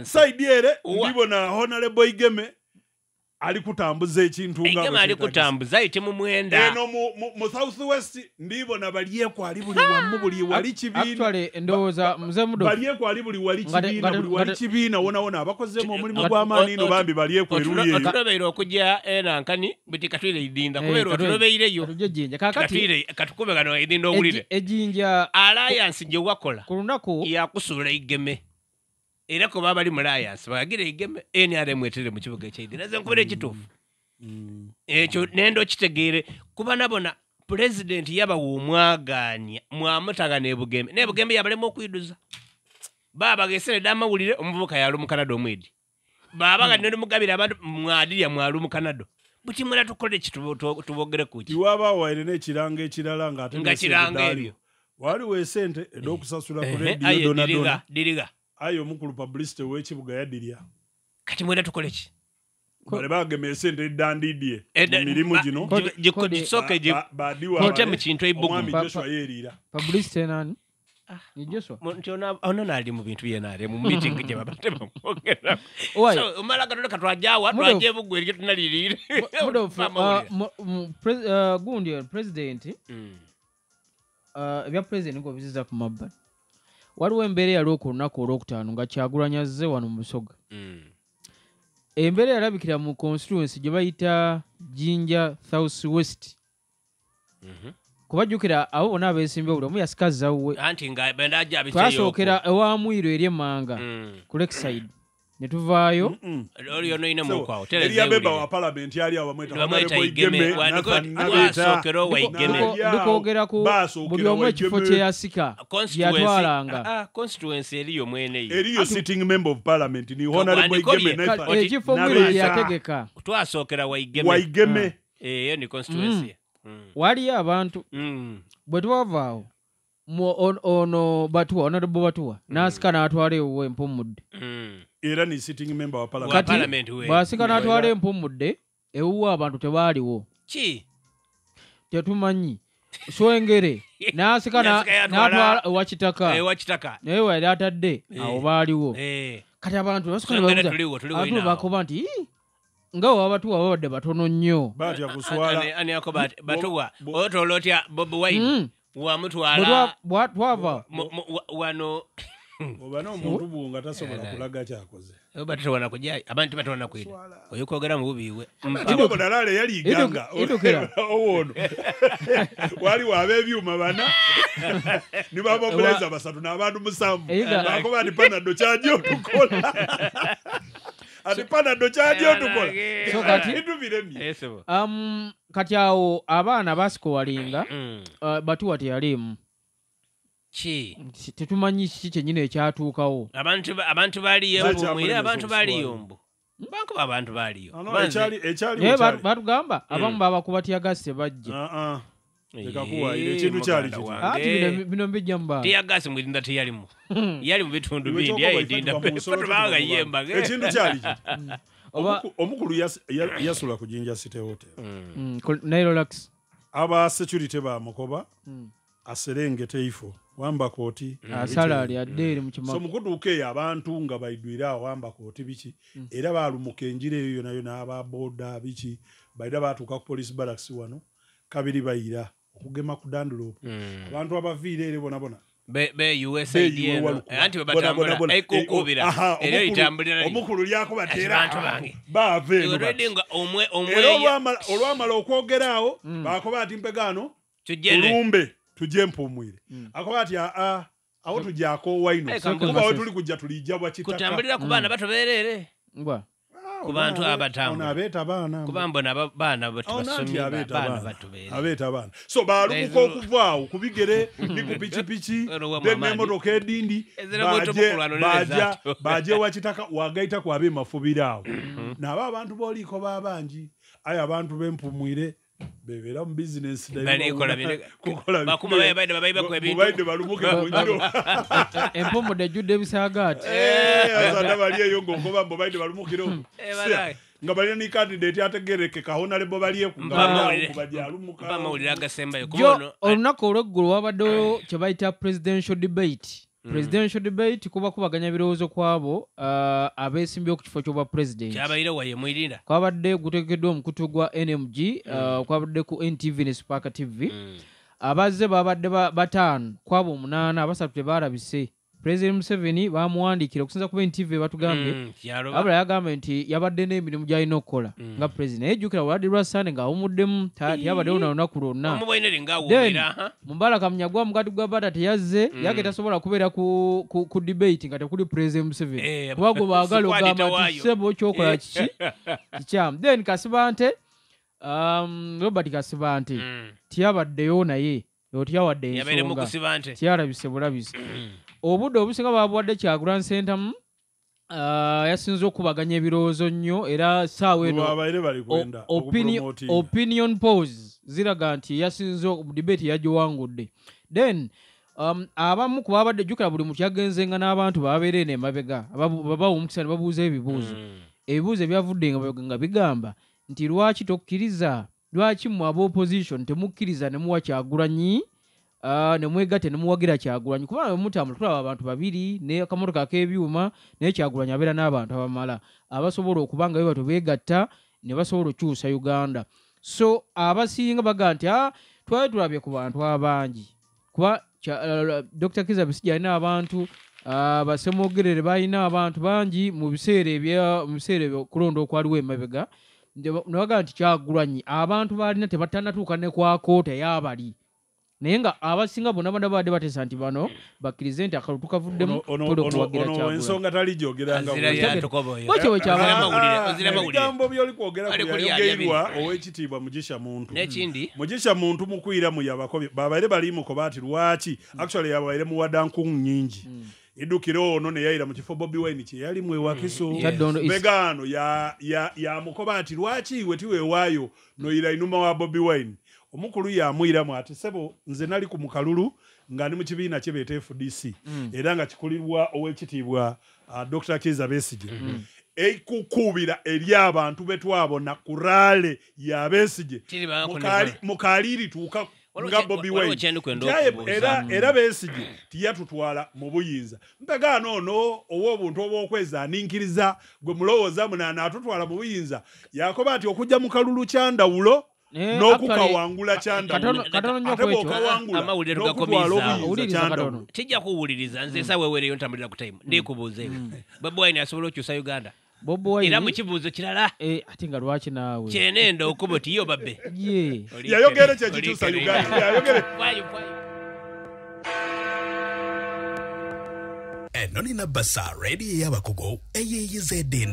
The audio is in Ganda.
Side ere ndibona Honorable Igeme ali kutambuza ekintu nga Igeme ali kutambuza ite mu mwenda eno mu South West ndibona baliye ko ali buli wamu buli wali kibiina actually ndoza mze mudo baliye ko ali buli wali kibiina buli wali kibiina wona abakozemo omulimu gw'amaani no bambi baliye ko eruye katubere okujja enankani biti katwire idinda kubera otulobeireyo tujejinja kakati katukube gano idinda owulire ejinja alliance je wakola kulunako yakusula Igeme era ko baba ali mu alliance bagire Igeme NRM etere mu kibuga ekyeidinda naze nkubere ekitufu ekyo nendo kitegeere kuba nabona president yaba wumwaganya mwamutagana Bugembe yabalemo okwiduza baba gesere damawulire omuvuka yalu mu Canada omwedi baba ganene mugabira abantu mwadiriya mwalu mu Canada buti mwera tukole kitu tubogere kuki iwaba waire ne kiranga ekirala nga nga kiranga ebyo wali we sente edokusasula ku radio donadona diriga ayo mukulu publicity w'ekibuga yadirya kati mwera tukole ki bale bageme sente edandidie mirimu gino jikosoke kote mu kintu ebugu omwami Joshua yerira publicity nani ni Joshua ono nali mu bintu yenare mu meeting je babate bamogera so umala katole katwajawa twaje bugu eryo tunalirire gundi president ebya president ngo biziza ku mabba waliwo embere yali okulunako olwokutaano nga Kyagulanyaze wano mu Busoga embere yalabikira mu constituency gye bayita Jinja South West kubajjukira abo bonna abeesimbye buli omu yasikaza we anti nga benda ajja bitayo twasookera ewa Mwiro eri Emanga ku Lakeside ne tuvaayo oli ono ine mu kwao teleze beba wa parliament yali abamweta Igeme wasookera wa Igeme ndikogera ku buli omu ekifo kye yasika yatwalanga constituency eriyo mwene eriyo sitting member of parliament ni Honorable Igeme ekifo Mwiro yategeka twasookera wa Igeme eyo ni constituency wali abantu bwe twavaawo ono Batuwa Honorable Batuwa n'asika n'atwala ewe Empumudde era ni sitting member wa parliament we bwasika n'atwala Empumudde ewuwa abantu tebaaliwo ki tetumanyi Swengere n'asika n'atwala ewakitaka naye wali atadde awo baaliwo kati abantu basukaabantu bakuba nti nga wabatuwa babadde batono nnyo batya kuswala ani yako Batuwa otolotya Bob Wine wamutwala twava wano obana omuntu bunga tasobola kulaga kyakoze batwana kujja abantu batwana kwira oyikogera mu bubiwe abo dalale yali iganga owono wali wabe byuma bana ni baba blaza basatu n'abantu musambu bako bali panado kyajo tukola ati panado kyajo tukola so kati ndubiremye kati awo abaana basiko walinga Batuwa teyalimu tetumanyi kiki kyenyini ekyatuukawo abantu baliyo mwira abantu baliyombo banko abantu baliyo ekyali batugamba abamu babakuba tyagasi tebajja ekakuwaire ekintu kyali ati bino mbijja mubaa tyagasi mwirinda teyalimu yali mu bitundu bindi yayidinda patubanga yemba ekintu kyali omukulu yasula ku Jinja City Hotel Nairolax aba security bamukoba aserengete ifo wamba koti salary adere mu kimako so mukuduke abantu nga baidwira wamba koti bichi era balumuka enjire eyo nayo n'aba boda bichi baida batuka ku police barracks wano kabiri bayira okugema ku dandulop abantu abaviire ere bona be USAID anti batambula ekukubira era itambulira omukulu lyako batera abantu bange bave omwe olwamala okwogeraawo bakoba ati mpegano tulumbe tujje Mpumwire akoba ati awo tujjako wayino kuba we tuli kujja tulijja bwa kitaka kutambulira ku baana batoberere ngwa ku bantu abatambula abeta baana kubambona baana batubasomye baana batubere abeta baana so balumuko okuvaawo kubigere ni ku pichipichi then motoka edindi baje wakitaka wagaita ku abe mafubiraawo nabo abantu boliko babangi aya abantu b'Empumwire bebera mu business kukola bakuma baide babayiba ku ebintu baide balumuke mu njiro Empumudde judde bisagaati azanda bali eyo ngokoba mbo baide balumukiro nga bali ni candidate ategereke kahona lebo bali kubajja alumuka olunaku olw'eggulu wabaddeyo kye bayita presidential debate presidential debate kuba kubaganya birowoozo kwabo abeesimbyewo ku kifo ky'obwa president kyabayire waye mwirira kwabadde gutegekeddwa omukutu gwa NMG kwabadde ku NTV ne Spark TV abazze babadde bataano kwabo 8 abasatu tebalabise President Museveni bamuwandiikira okusinza ku NTV batugambye abula yagamba nti yabadde n'emirimu gy'alina okukola nga president ejjukira olwadde lwa Sande ng'awumuddemu tiyabaddewo na lunaku lwonna Mumbala Kamunyagwa mugati gwa bata teyazze yage tasobola kubeera ku debate nga tekuli President Museveni kuba gwe baagala ogamba nti ssebo kyokola kikyamu then Kasibante Robert Kasibante tiyabaddeyo naye otiyawadde ensonga tiyalabise bulabise obudde obusinga babuwadde Kyagulanyi Ssentamu yasinze okubaganya ebirowoozo nnyo era saawa eno opinion polls ziraga nti yasinze debate yagiwangudde then abamu ku babadde jjukira buli muntu yagenzenga n'abantu babeera eno emabega babawa omukisa ne babuuza ebibuuzo ebyavudde nga bigamba nti lwaki tokkiriza lwaki mu ab'opposition temukkiriza ne muwa Kyagulanyi ne mwegatte ne muwagira Kyagulanyi kubanga mutambula tulaba abantu babiri ne akamotoka k'ebyuma naye Kyagulanyi abeera n'abantu abamala abasobola okubanga bebato beegatta ne basobola okukyusa Uganda so abasinga baga nti twali tulabye ku bantu abangi kuba Dr. Kizza Besigye alina abantu basemogerere balina abantu bangi mu biseera kulonda okwaliwo emabega nebaga nti Kyagulanyi abantu balina tebatannatuuka ne kwa koota y'abali naye nga abasinga bonna badde bateesa nti bano bakkirize nti akalulu tukavuddemu okuwagira Kyagulanyi ensonga tali gyogeranga ebigambo byoli kwogera kuyayogeirwa ow'ekitiibwa Mugisha Muntu mukwira mu yabako babaire balimu kobaati lwaki actually yabaire mu wadankungu nyingi idukiro ono ne yayira mu kifo Bobi Wine kye yali mwe wakiso begano ya mukobaati lwaki wetiwe wayo no ira inuma wa Bobi Wine omukulu yamwira mu ati sebo nze nali ku mukalulu nga ni mu kibiina kye bete FDC era nga kikulirwa ow'ekitiibwa Dr. Kizza Besigye ekukubira eri abantu betwabona kurale ya Besigye mukaliri tuuka nga Bobi Wine era Besigye tiyatutwala mu buyinza mpegano ono ow'obuntu obwokweza ninkiriza gwe mulowooza munana atutwala mu buyinza yakoba ati okujja mu kalulu kyandawulo n'okukawangula kyandawulo amawulire tugakomiza tijja kuwuliriza nze sawewereyo ntambulira ku time ndikubuuze Bobi Wine asobola okyusa Uganda era mu kibuuzo kirala ate nga lwaki naawe kyenendo okuba tiyo babbe yayogere kyekikyusa Uganda yayogere eno nina basa ready y'abakugu eyeeyizedde